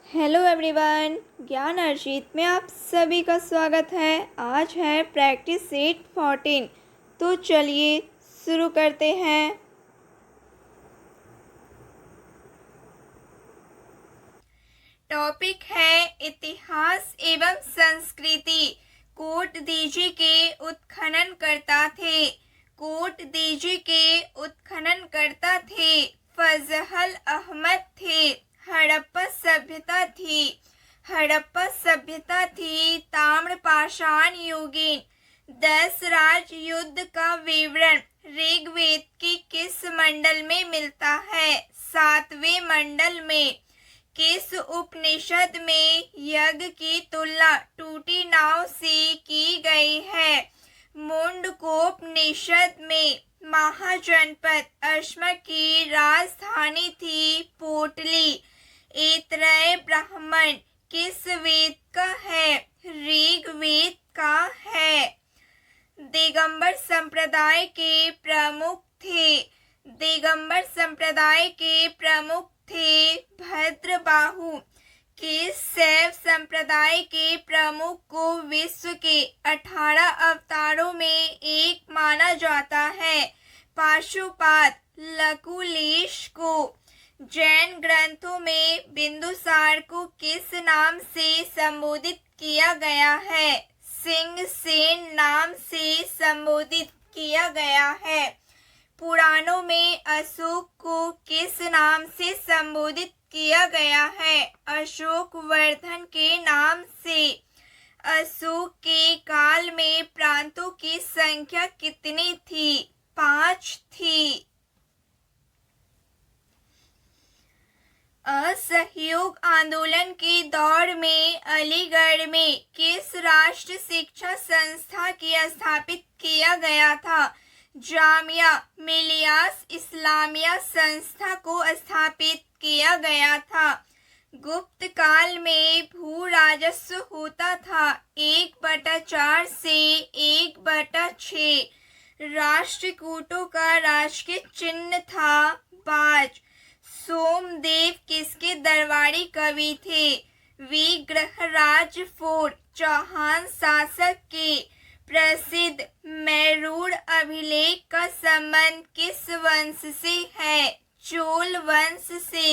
Hello everyone, ज्ञान अर्जित में आप सभी का स्वागत है। आज है प्रैक्टिस सेट 14। तो चलिए शुरू करते हैं। टॉपिक है इतिहास एवं संस्कृति। कोट दीजी के उत्खननकर्ता थे। कोट दीजी के उत्खननकर्ता थे फजल अहमद थे। हड़प्पा सभ्यता थी। हड़प्पा सभ्यता थी ताम्रपाषाण युगीन। 10 राज युद्ध का विवरण ऋग्वेद के किस मंडल में मिलता है? 7वें मंडल में। किस उपनिषद में यज्ञ की तुलना टूटी नाव से की गई है? मुंडकोपनिषद में। महाजनपद अश्म की राजधानी थी पोटली। ऐतरेय ब्राह्मण किस वेद का है? ऋग्वेद का है। दिगंबर संप्रदाय के प्रमुख थे। दिगंबर संप्रदाय के प्रमुख थे भद्रबाहु। किस शैव संप्रदाय के प्रमुख को विश्व के 18 अवतारों में एक माना जाता है? पाशुपात लकुलिश को। जैन ग्रंथों में बिंदुसार को किस नाम से संबोधित किया गया है? सिंहसेन नाम से संबोधित किया गया है। पुराणों में अशोक को किस नाम से संबोधित किया गया है? अशोकवर्धन के नाम से। अशोक के काल में प्रांतों की संख्या कितनी थी? 5 थी। असहयोग आंदोलन के दौर में अलीगढ़ में किस राष्ट्र शिक्षा संस्था की स्थापित किया गया था? जामिया मिलियास इस्लामिया संस्था को स्थापित किया गया था। गुप्त काल में भू राजस्व होता था 1/4 से 1/6। राष्ट्रकूटों का राजकीय चिन्ह था बाज। सोमदेव किसके दरबारी कवि थे? विग्रहराज फोर्ट चौहान शासक के। प्रसिद्ध मैरूर अभिलेख का संबंध किस वंश से है? चोल वंश से।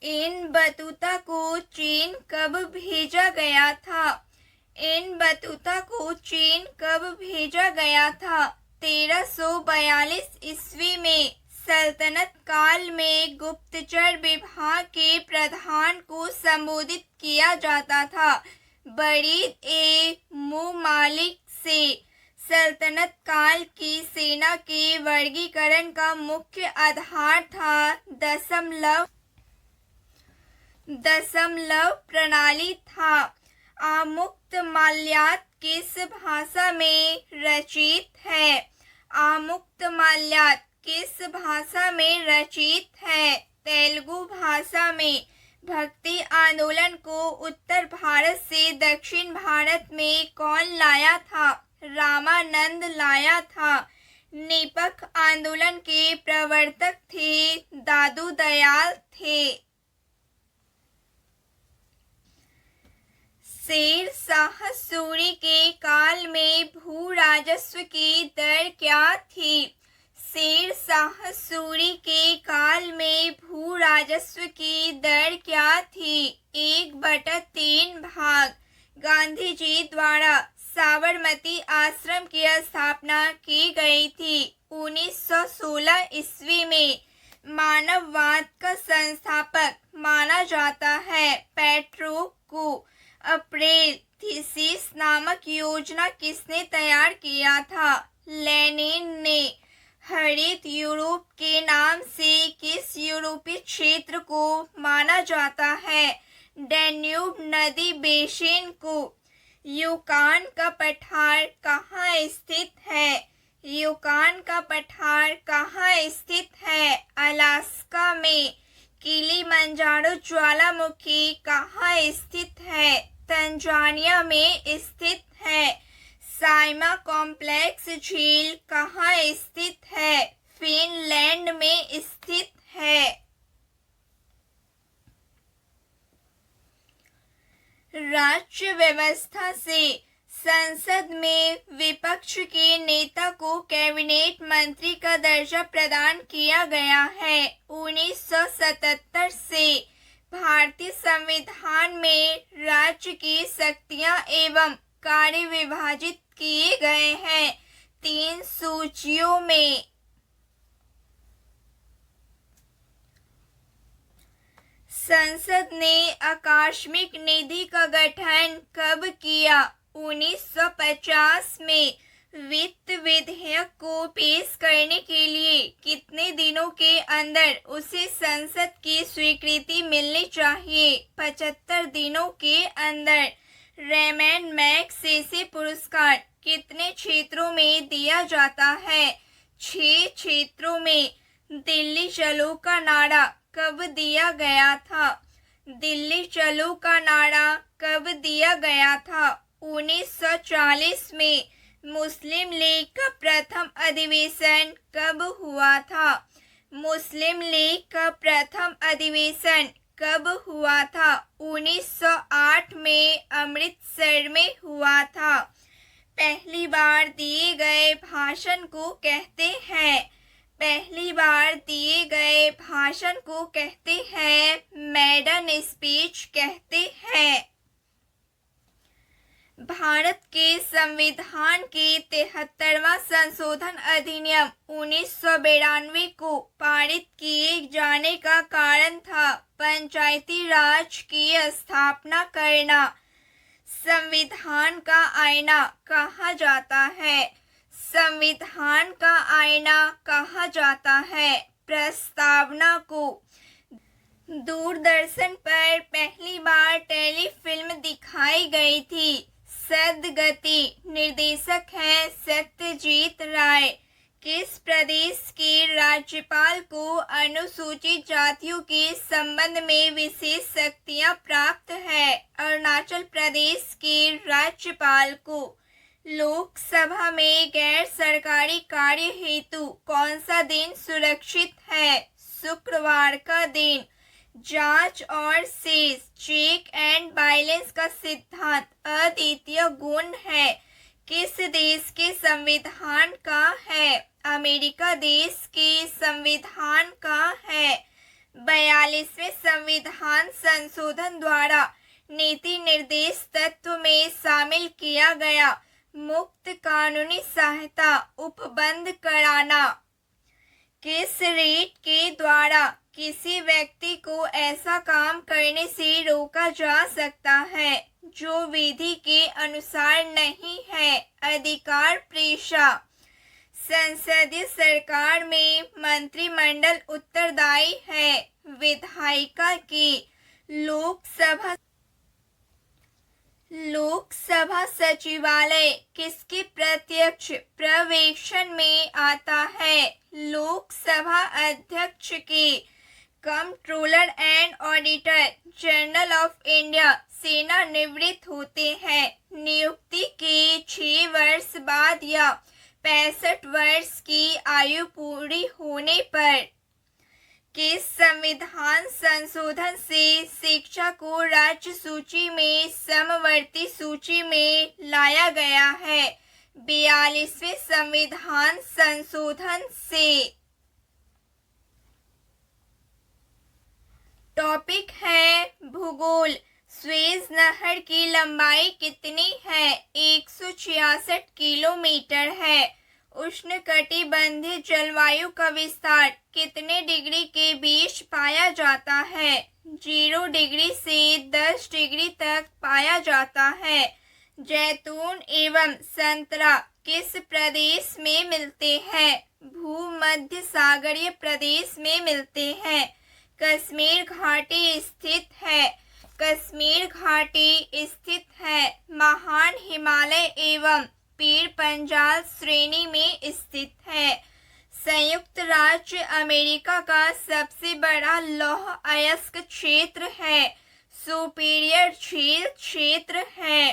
इन बतूता को चीन कब भेजा गया था? इन बतूता को चीन कब भेजा गया था? 1342 ईस्वी में। सल्तनत काल में गुप्तचर विभाग के प्रधान को संबोधित किया जाता था बरीद ए मुमालिक से। सल्तनत काल की सेना के वर्गीकरण का मुख्य आधार था दशमलव प्रणाली था। आमुक्त माल्यात किस भाषा में रचित है? आमुक्त माल्यात किस भाषा में रचित है? तेलुगु भाषा में। भक्ति आंदोलन को उत्तर भारत से दक्षिण भारत में कौन लाया था? रामानंद लाया था। निपख आंदोलन के प्रवर्तक थे दादू दयाल थे। शेर शाह सूरी के काल में भू राजस्व की दर क्या थी? शेर शाह सूरी के काल में भू राजस्व की दर क्या थी? 1/3 भाग। गांधी जी द्वारा साबरमती आश्रम की स्थापना की गई थी 1916 ईस्वी में। मानववाद का संस्थापक माना जाता है पेट्रो को। अप्रैल थीसिस नामक योजना किसने तैयार किया था? लेनिन ने। हरित यूरोप के नाम से किस यूरोपीय क्षेत्र को माना जाता है? डैन्यूब नदी बेसिन को। यूकान का पठार कहाँ स्थित है? यूकान का पठार कहाँ स्थित है? अलास्का में। किलिमंजारो ज्वालामुखी कहाँ स्थित है? तंजानिया में स्थित है। साइमा कॉम्प्लेक्स झील कहाँ स्थित है? फिनलैंड में स्थित है। राज्य व्यवस्था से संसद में विपक्ष के नेता को कैबिनेट मंत्री का दर्जा प्रदान किया गया है। 1977 से भारतीय संविधान में राज्य की शक्तियां एवं कार्य विभाजित किए गए हैं 3 सूचियों में। संसद ने आकस्मिक निधि का गठन कब किया? 1950 में। वित्त विधेयक को पेश करने के लिए कितने दिनों के अंदर उसे संसद की स्वीकृति मिलनी चाहिए? 75 दिनों के अंदर। रेमन मैगसेसे पुरस्कार कितने क्षेत्रों में दिया जाता है? 6 क्षेत्रों में। दिल्ली चलो का नारा कब दिया गया था? दिल्ली चलो का नारा कब दिया गया था? 1940 में। मुस्लिम लीग का प्रथम अधिवेशन कब हुआ था? मुस्लिम लीग का प्रथम अधिवेशन कब हुआ था? 1908 में अमृतसर में हुआ था। पहली बार दिए गए भाषण को कहते हैं। पहली बार दिए गए भाषण को कहते हैं मैडन स्पीच कहते हैं। भारत के संविधान के 73वां संशोधन अधिनियम 1992 को पारित किए जाने का कारण था पंचायती राज की स्थापना करना। संविधान का आईना कहा जाता है। संविधान का आईना कहा जाता है प्रस्तावना को। दूरदर्शन पर पहली बार टेलीफिल्म दिखाई गई थी सदगति। निर्देशक हैं सत्यजीत राय। किस प्रदेश के राज्यपाल को अनुसूचित जातियों के संबंध में विशेष शक्तियां प्राप्त है? अरुणाचल प्रदेश के राज्यपाल को। लोकसभा में गैर सरकारी कार्य हेतु कौन सा दिन सुरक्षित है? शुक्रवार का दिन। जांच और शेष चेक एंड बैलेंस का सिद्धांत अद्वितीय गुण है किस देश के संविधान का है? अमेरिका देश के संविधान का है। 42वें संविधान संशोधन द्वारा नीति निर्देश तत्व में शामिल किया गया मुफ्त कानूनी सहायता उपबंध कराना। किस रीट के द्वारा किसी व्यक्ति को ऐसा काम करने से रोका जा सकता है जो विधि के अनुसार नहीं है? अधिकार पेशा। संसदीय सरकार में मंत्रिमंडल उत्तरदायी है विधायिका की। लोकसभा सचिवालय किसके प्रत्यक्ष पर्यवेक्षण में आता है? लोकसभा अध्यक्ष के। Controller and auditor general of India सेवानिवृत्त होते हैं नियुक्ति के 6 वर्ष बाद या 65 वर्ष की आयु पूरी होने पर। किस संविधान संशोधन से शिक्षा को राज्य सूची में समवर्ती सूची में लाया गया है? 42वें संविधान संशोधन से। टॉपिक है भूगोल। स्वेज नहर की लंबाई कितनी है? 166 किलोमीटर है। उष्णकटिबंधीय जलवायु का विस्तार कितने डिग्री के बीच पाया जाता है? 0 डिग्री से 10 डिग्री तक पाया जाता है। जैतून एवं संतरा किस प्रदेश में मिलते हैं? भूमध्य सागरीय प्रदेश में मिलते हैं। कश्मीर घाटी स्थित है। कश्मीर घाटी स्थित है। महान हिमालय एवं पीर पंजाल श्रेणी में स्थित है। संयुक्त राज्य अमेरिका का सबसे बड़ा लौह अयस्क क्षेत्र है। सुपीरियर झील क्षेत्र है।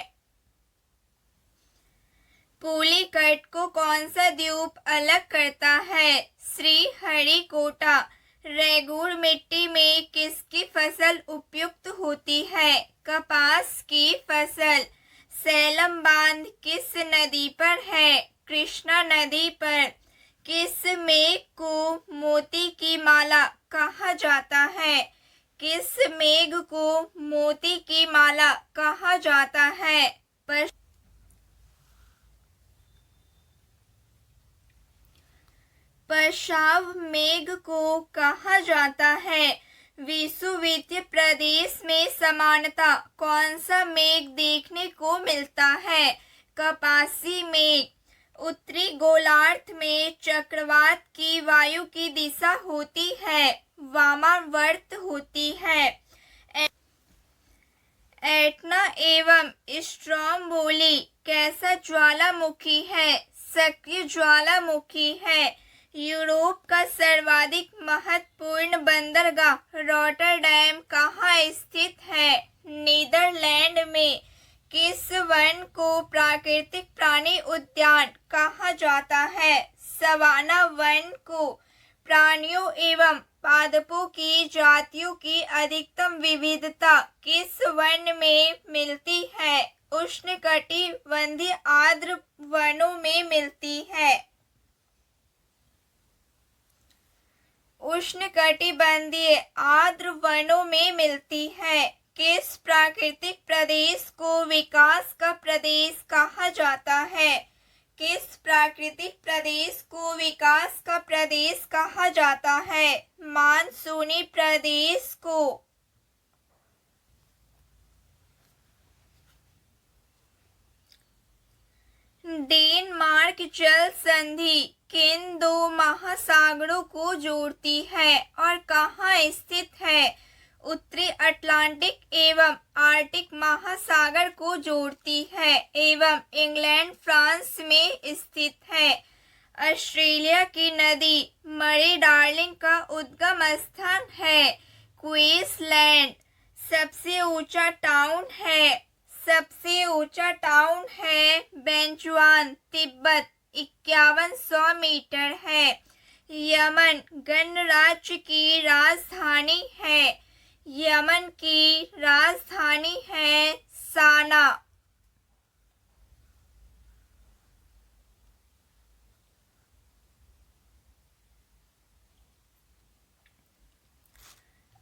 पुलिकट को कौन सा द्वीप अलग करता है? श्रीहरिकोटा। रेगुर मिट्टी में किसकी फसल उपयुक्त होती है? कपास की फसल। सेलम बांध किस नदी पर है? कृष्णा नदी पर। किस मेघ को मोती की माला कहा जाता है? किस मेघ को मोती की माला कहा जाता है? पशाव मेघ को कहा जाता है? विषुवतीय प्रदेश में सामान्यतः कौन सा मेघ देखने को मिलता है? कपासी मेघ। उत्तरी गोलार्ध में चक्रवात की वायु की दिशा होती है वामावर्त होती है। एटना एवं स्ट्रोम्बोली कैसा ज्वालामुखी है? सक्रिय ज्वालामुखी है। यूरोप का सर्वाधिक महत्वपूर्ण बंदरगाह रॉटरडैम कहाँ स्थित है? नीदरलैंड में। किस वन को प्राकृतिक प्राणी उद्यान कहा जाता है? सवाना वन को। प्राणियों एवं पादपों की जातियों की अधिकतम विविधता किस वन में मिलती है? उष्णकटिबंधीय आर्द्र वनों में मिलती है। उष्णकटिबंधीय आर्द्र वनों में मिलती है। किस प्राकृतिक प्रदेश को विकास का प्रदेश कहा जाता है? किस प्राकृतिक प्रदेश को विकास का प्रदेश कहा जाता है? मानसूनी प्रदेश को। डेनमार्क जल संधि किन दो महासागरों को जोड़ती है और कहाँ स्थित है? उत्तरी अटलांटिक एवं आर्कटिक महासागर को जोड़ती है एवं इंग्लैंड फ्रांस में स्थित है। ऑस्ट्रेलिया की नदी मरे डार्लिंग का उद्गम स्थान है क्वींसलैंड। सबसे ऊंचा टाउन है बेंचुआन तिब्बत 5100 मीटर है। यमन गणराज्य की राजधानी है। यमन की राजधानी है साना।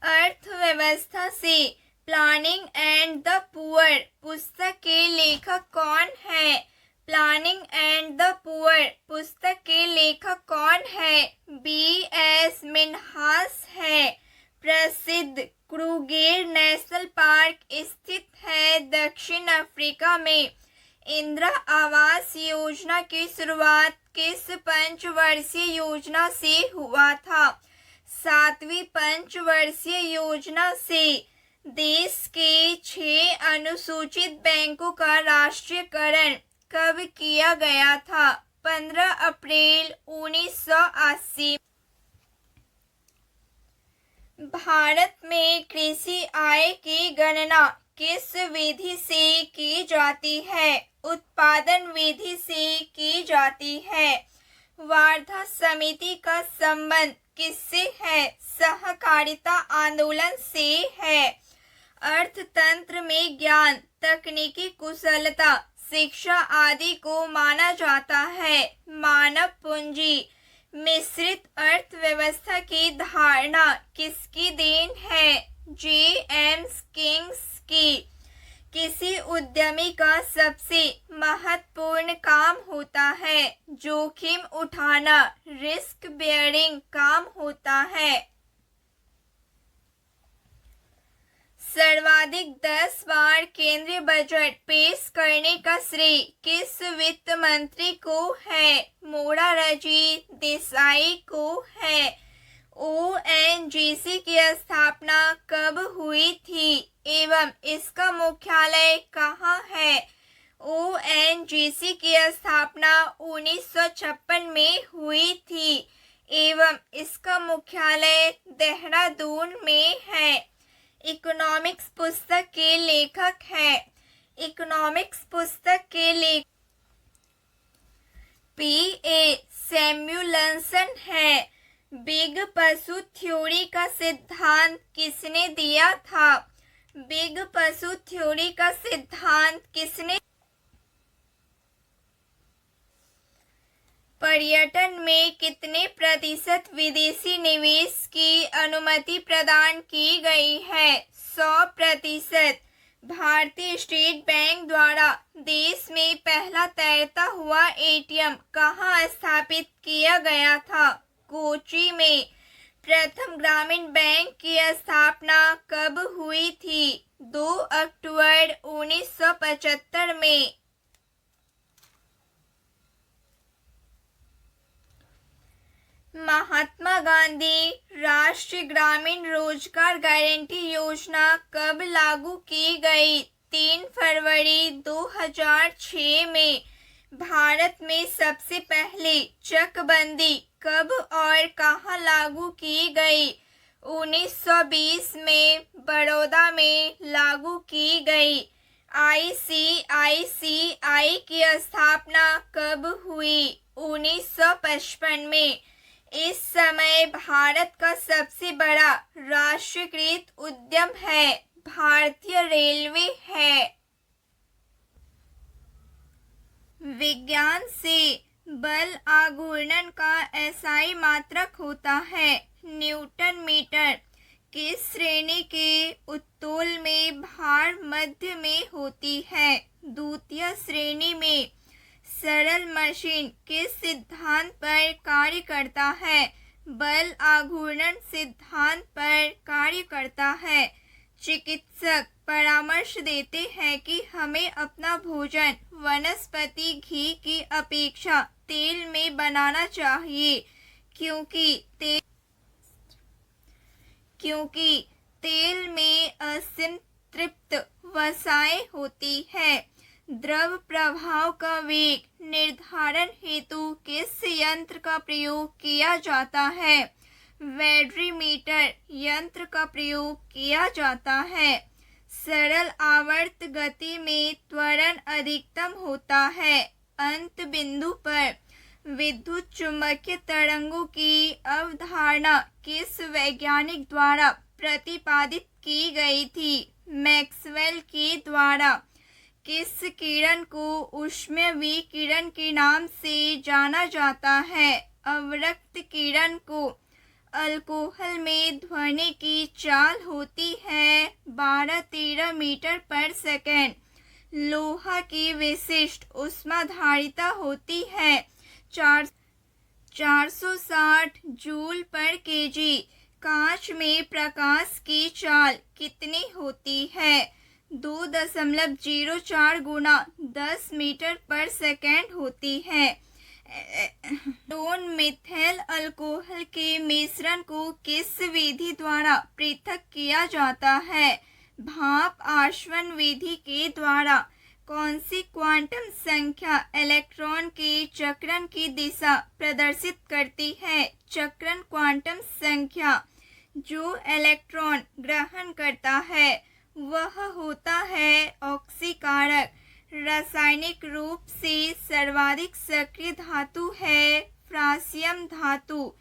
अर्थव्यवस्था से प्लानिंग एंड द पुअर पुस्तक के लेखक कौन है? प्लानिंग एंड द पुअर पुस्तक के लेखक कौन है? B.S. मिन्हास है। प्रसिद्ध क्रूगेर नेशनल पार्क स्थित है दक्षिण अफ्रीका में। इंदिरा आवास योजना की शुरुआत किस पंचवर्षीय योजना से हुआ था? 7वीं पंचवर्षीय योजना से। देश के 6 अनुसूचित बैंकों का राष्ट्रीयकरण कब किया गया था? 15 अप्रैल 1980। भारत में कृषि आय की गणना किस विधि से की जाती है? उत्पादन विधि से की जाती है। वार्धा समिति का संबंध किससे है? सहकारिता आंदोलन से है। अर्थतंत्र में ज्ञान, तकनीकी कुशलता, शिक्षा आदि को माना जाता है मानव पूंजी। मिश्रित अर्थव्यवस्था की धारणा किसकी देन है? जेम्स किंग्स की। किसी उद्यमी का सबसे महत्वपूर्ण काम होता है जोखिम उठाना, रिस्क बेयरिंग काम होता है। सर्वाधिक 10 बार केंद्रीय बजट पेश करने का श्रेय किस वित्त मंत्री को है? मोरारजी देसाई को है। ONGC की स्थापना कब हुई थी एवं इसका मुख्यालय कहाँ है? ONGC की स्थापना 1956 में हुई थी एवं इसका मुख्यालय देहरादून में है। इकोनॉमिक्स पुस्तक के लेखक हैं। इकोनॉमिक्स पुस्तक के PA सैम्युलेशन है। बिग पशु थ्योरी का सिद्धांत किसने दिया था? बिग पशु थ्योरी का सिद्धांत किसने? पर्यटन में कितने प्रतिशत विदेशी निवेश की अनुमति प्रदान की गई है? 100%। भारतीय स्टेट बैंक द्वारा देश में पहला तैरता हुआ ATM कहाँ स्थापित किया गया था? कोच्चि में। प्रथम ग्रामीण बैंक की स्थापना कब हुई थी? 2 अक्टूबर 1975 में। महात्मा गांधी राष्ट्रीय ग्रामीण रोजगार गारंटी योजना कब लागू की गई? 3 फरवरी 2006 में। भारत में सबसे पहले चकबंदी कब और कहाँ लागू की गई? 1920 में बड़ौदा में लागू की गई। ICICI की स्थापना कब हुई? 1955 में। इस समय भारत का सबसे बड़ा राष्ट्रीयकृत उद्यम है भारतीय रेलवे है। विज्ञान से बल आघूर्ण का SI मात्रक होता है न्यूटन मीटर। किस श्रेणी के उत्तोल में भार मध्य में होती है? द्वितीय श्रेणी में। सरल मशीन किस सिद्धांत पर कार्य करता है? बल आघूर्ण सिद्धांत पर कार्य करता है। चिकित्सक परामर्श देते हैं कि हमें अपना भोजन वनस्पति घी की अपेक्षा तेल में बनाना चाहिए क्योंकि तेल में असंतृप्त वसाएं होती है। द्रव प्रवाह का वेग निर्धारण हेतु किस यंत्र का प्रयोग किया जाता है? वोल्टमीटर यंत्र का प्रयोग किया जाता है। सरल आवर्त गति में त्वरण अधिकतम होता है अंत बिंदु पर। विद्युत चुम्बकीय तरंगों की अवधारणा किस वैज्ञानिक द्वारा प्रतिपादित की गई थी? मैक्सवेल के द्वारा। किस किरण को ऊष्मीय विकिरण के नाम से जाना जाता है? अवरक्त किरण को। अल्कोहल में ध्वनि की चाल होती है 12-13 मीटर पर सेकंड। लोहा की विशिष्ट ऊष्माधारिता होती है 460 जूल पर केजी। कांच में प्रकाश की चाल कितनी होती है? 2.04 गुना 10 मीटर पर सेकंड होती है। एसीटोन मिथाइल अल्कोहल के मिश्रण को किस विधि द्वारा पृथक किया जाता है? भाप आसवन विधि के द्वारा। कौन सी क्वांटम संख्या इलेक्ट्रॉन के चक्रण की दिशा प्रदर्शित करती है? चक्रण क्वांटम संख्या। जो इलेक्ट्रॉन ग्रहण करता है वह होता है ऑक्सीकारक। रासायनिक रूप से सर्वाधिक सक्रिय धातु है फ्रांसियम धातु।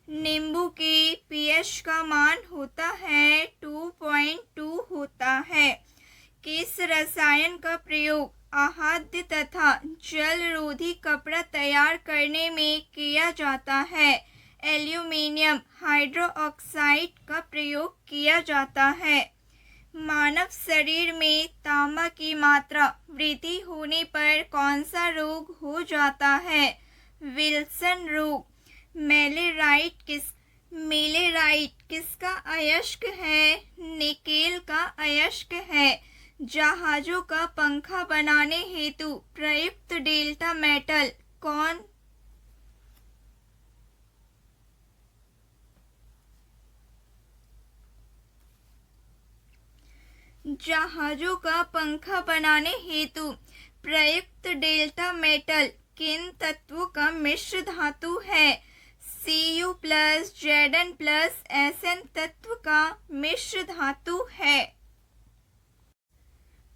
नींबू के pH का मान होता है 2.2 होता है। किस रसायन का प्रयोग आहाद्य तथा जल रोधी कपड़ा तैयार करने में किया जाता है? एल्यूमिनियम हाइड्रोक्साइड का प्रयोग किया जाता है। मानव शरीर में तांबा की मात्रा वृद्धि होने पर कौन सा रोग हो जाता है? विल्सन रोग। मेलेराइट किसका अयस्क है? निकेल का अयस्क है। जहाजों का पंखा बनाने हेतु प्रयुक्त डेल्टा मेटल कौन? जहाजों का पंखा बनाने हेतु प्रयुक्त डेल्टा मेटल किन तत्वों का मिश्र धातु है? Cu+, Zn+, Sn तत्व का मिश्र धातु है।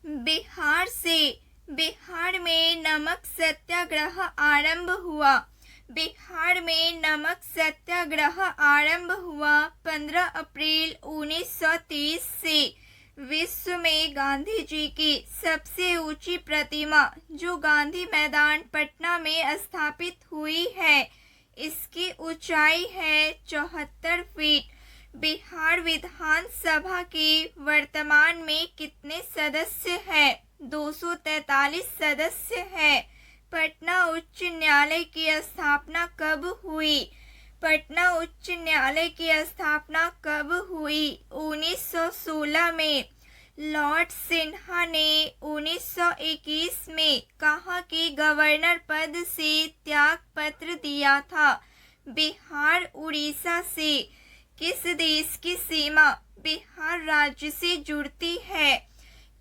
बिहार से बिहार में नमक सत्याग्रह आरंभ हुआ। बिहार में नमक सत्याग्रह आरंभ हुआ 15 अप्रैल 1930 से। विश्व में गांधी जी की सबसे ऊंची प्रतिमा जो गांधी मैदान पटना में स्थापित हुई है, इसकी ऊंचाई है 74 फीट। बिहार विधानसभा के वर्तमान में कितने सदस्य हैं? 243 सदस्य हैं। पटना उच्च न्यायालय की स्थापना कब हुई? पटना उच्च न्यायालय की स्थापना कब हुई? 1916 में। लॉर्ड सिन्हा ने 1921 में कहाँ के गवर्नर पद से त्याग पत्र दिया था? बिहार उड़ीसा से। किस देश की सीमा बिहार राज्य से जुड़ती है?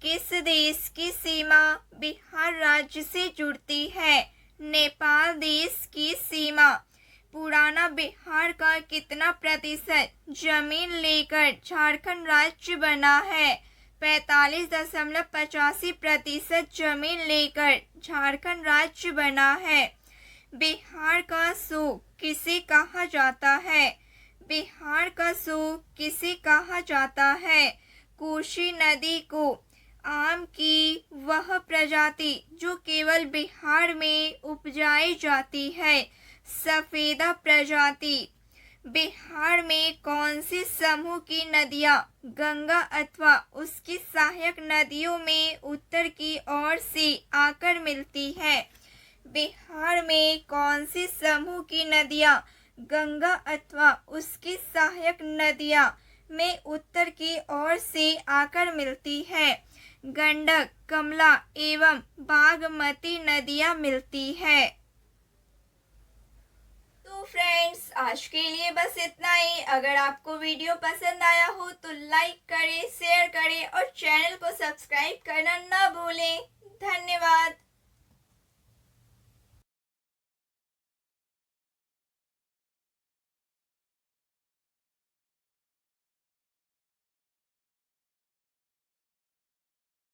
किस देश की सीमा बिहार राज्य से जुड़ती है? नेपाल देश की सीमा। पुराना बिहार का कितना प्रतिशत जमीन लेकर झारखंड राज्य बना है? 45.85% जमीन लेकर झारखंड राज्य बना है। बिहार का सूप किसे कहा जाता है? बिहार का सूप किसे कहा जाता है? कोसी नदी को। आम की वह प्रजाति जो केवल बिहार में उपजाई जाती है, सफेदा प्रजाति। बिहार में कौन सी समूह की नदियाँ गंगा अथवा उसकी सहायक नदियों में उत्तर की ओर से आकर मिलती है? बिहार में कौन सी समूह की नदियाँ गंगा अथवा उसकी सहायक नदियाँ में उत्तर की ओर से आकर मिलती है? गंडक, कमला एवं बागमती नदियाँ मिलती है। तो फ्रेंड्स, आज के लिए बस इतना ही। अगर आपको वीडियो पसंद आया हो तो लाइक करें, शेयर करें और चैनल को सब्सक्राइब करना ना भूलें। धन्यवाद।